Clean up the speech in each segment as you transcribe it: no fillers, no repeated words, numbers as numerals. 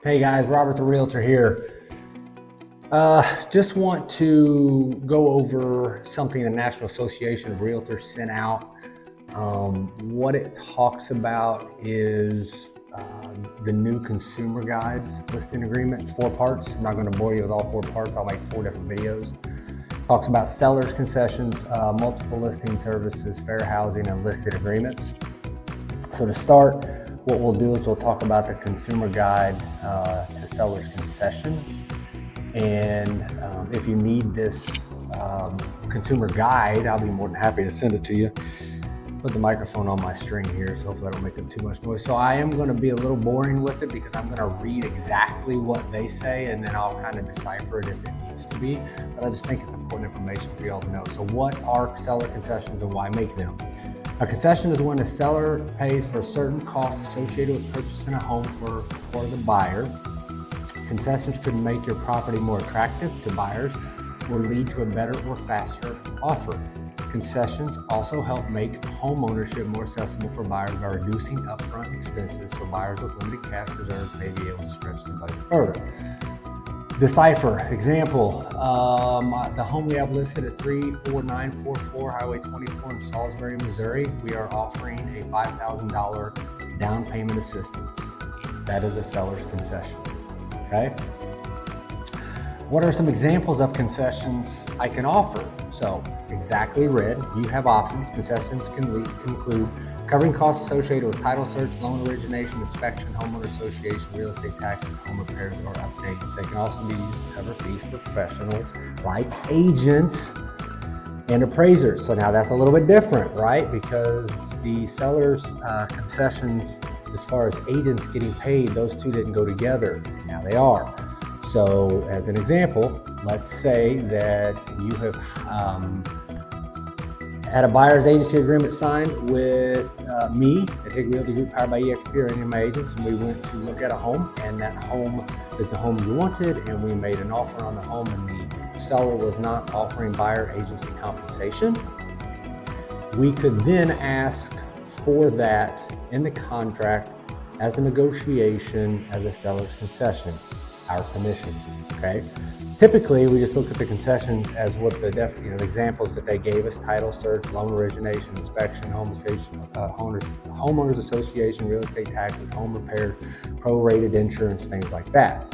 Hey guys, Robert the Realtor here. Just want to go over something the National Association of Realtors sent out. What it talks about is the new consumer guides listing agreement. It's 4 parts. I'm not going to bore you with all 4 parts. I'll make 4 different videos. Talks about sellers concessions, multiple listing services, fair housing, and listed agreements. So to start, what we'll do is we'll talk about the consumer guide to sellers concessions. And if you need this consumer guide, I'll be more than happy to send it to you. Put the microphone on my string here, so hopefully I don't make up too much noise. So I am going to be a little boring with it because I'm going to read exactly what they say, and then I'll kind of decipher it if it needs to be. But I just think it's important information for y'all to know. So what are seller concessions and why make them? A concession is when a seller pays for a certain cost associated with purchasing a home for the buyer. Concessions could make your property more attractive to buyers or lead to a better or faster offer. Concessions also help make home ownership more accessible for buyers by reducing upfront expenses, so buyers with limited cash reserves may be able to stretch their budget further. Decipher. Example, the home we have listed at 34944 Highway 24 in Salisbury, Missouri. We are offering a $5,000 down payment assistance. That is a seller's concession. Okay. What are some examples of concessions I can offer? So, exactly read. You have options. Concessions can include covering costs associated with title search, loan origination, inspection, homeowner association, real estate taxes, home repairs, or updates. They can also be used to cover fees for professionals like agents and appraisers. So now that's a little bit different, right? Because the seller's concessions, as far as agents getting paid, those two didn't go together. Now they are. So as an example, let's say that you have had a buyer's agency agreement signed with me at EXP Realty Group, powered by EXP or any of my agents, and we went to look at a home, and that home is the home you wanted, and we made an offer on the home, and the seller was not offering buyer agency compensation. We could then ask for that in the contract as a negotiation as a seller's concession, our commission. Okay. Typically, we just look at the concessions as what the examples that they gave us: title search, loan origination, inspection, homeowners association, real estate taxes, home repair, prorated insurance, things like that,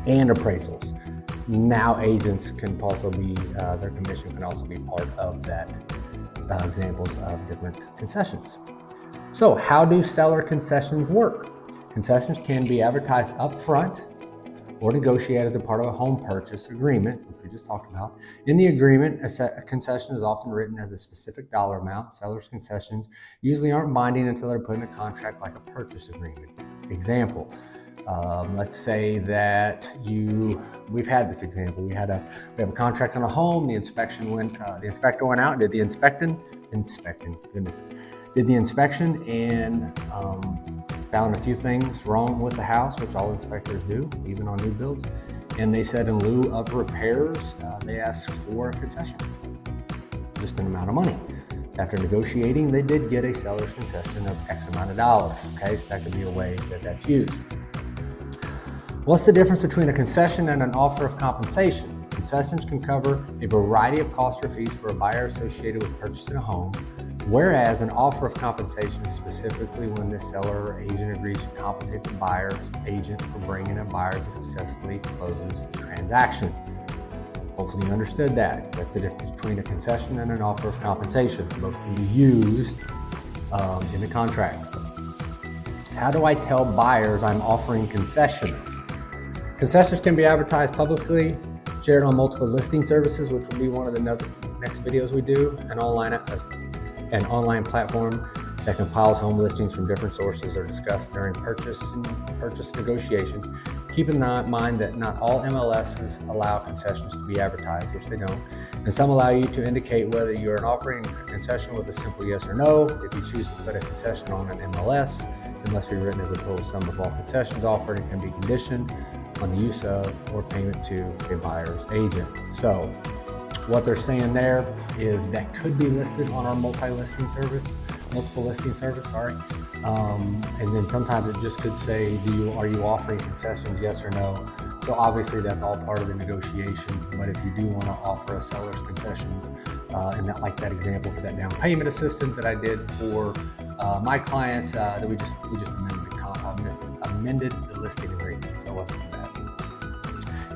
and appraisals. Now, agents can also be their commission can also be part of that examples of different concessions. So, how do seller concessions work? Concessions can be advertised up front or negotiate as a part of a home purchase agreement, which we just talked about. In the agreement, a concession is often written as a specific dollar amount. Seller's concessions usually aren't binding until they're put in a contract like a purchase agreement. Example, let's say that we've had this example. We have a contract on a home. The inspector went out, did the inspection and found a few things wrong with the house, which all inspectors do, even on new builds. And they said in lieu of repairs, they asked for a concession, just an amount of money. After negotiating, they did get a seller's concession of X amount of dollars. Okay, so that could be a way that that's used. What's the difference between a concession and an offer of compensation? Concessions can cover a variety of costs or fees for a buyer associated with purchasing a home, whereas an offer of compensation is specifically when the seller or agent agrees to compensate the buyer's agent for bringing a buyer who successfully closes the transaction. Hopefully you understood that. That's the difference between a concession and an offer of compensation. Both can be used in the contract. How do I tell buyers I'm offering concessions? Concessions can be advertised publicly, shared on multiple listing services, which will be one of the next videos we do, an online platform that compiles home listings from different sources are discussed during purchase negotiations. Keep in mind that not all MLSs allow concessions to be advertised, which they don't, and some allow you to indicate whether you are offering a concession with a simple yes or no. If you choose to put a concession on an MLS, it must be written as a total sum of all concessions offered and can be conditioned on the use of or payment to a buyer's agent. So what they're saying there is that could be listed on our multiple listing service, And then sometimes it just could say, are you offering concessions, yes or no? So obviously that's all part of the negotiation, but if you do want to offer a seller's concessions, and that, like that example for that down payment assistance that I did for my clients, that we just amended the listing agreement, so it wasn't bad.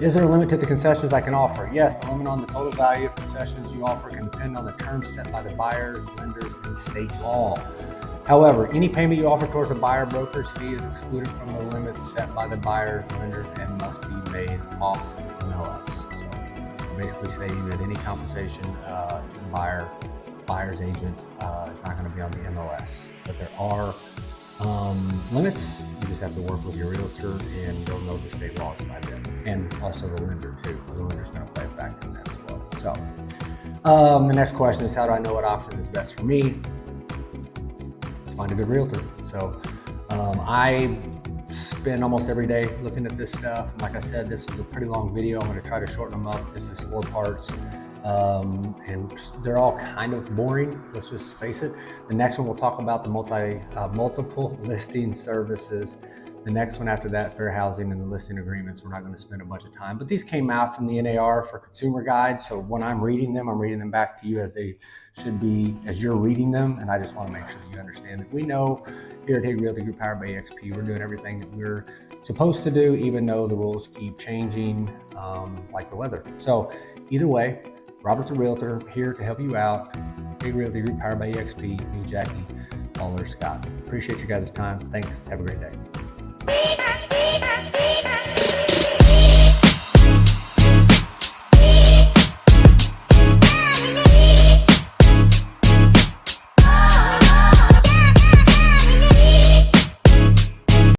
Is there a limit to the concessions I can offer? Yes, the limit on the total value of concessions you offer can depend on the terms set by the buyers, lenders, and state law. However, any payment you offer towards a buyer broker's fee is excluded from the limits set by the buyers, lenders, and must be made off MLS. So basically saying that any compensation to the buyer's agent is not going to be on the MLS. But there are limits. You just have to work with your realtor, and they'll know the state laws by then, and also the lender too, because the lender's going to play a factor in that as well. So the next question is, how do I know what option is best for me? Find a good realtor. So I spend almost every day looking at this stuff. And like I said, this was a pretty long video. I'm going to try to shorten them up. This is 4 parts, and they're all kind of boring. Let's just face it. The next one we'll talk about the multiple listing services. The next one after that, fair housing and the listing agreements. We're not going to spend a bunch of time, but these came out from the NAR for consumer guides. So when I'm reading them back to you as they should be, as you're reading them. And I just want to make sure that you understand that we know here at Hague Realty Group powered by EXP, we're doing everything that we're supposed to do, even though the rules keep changing, like the weather. So either way, Robert the Realtor here to help you out. Hague Realty Group powered by EXP, me, Jackie, Paul, or Scott. Appreciate you guys' time. Thanks. Have a great day.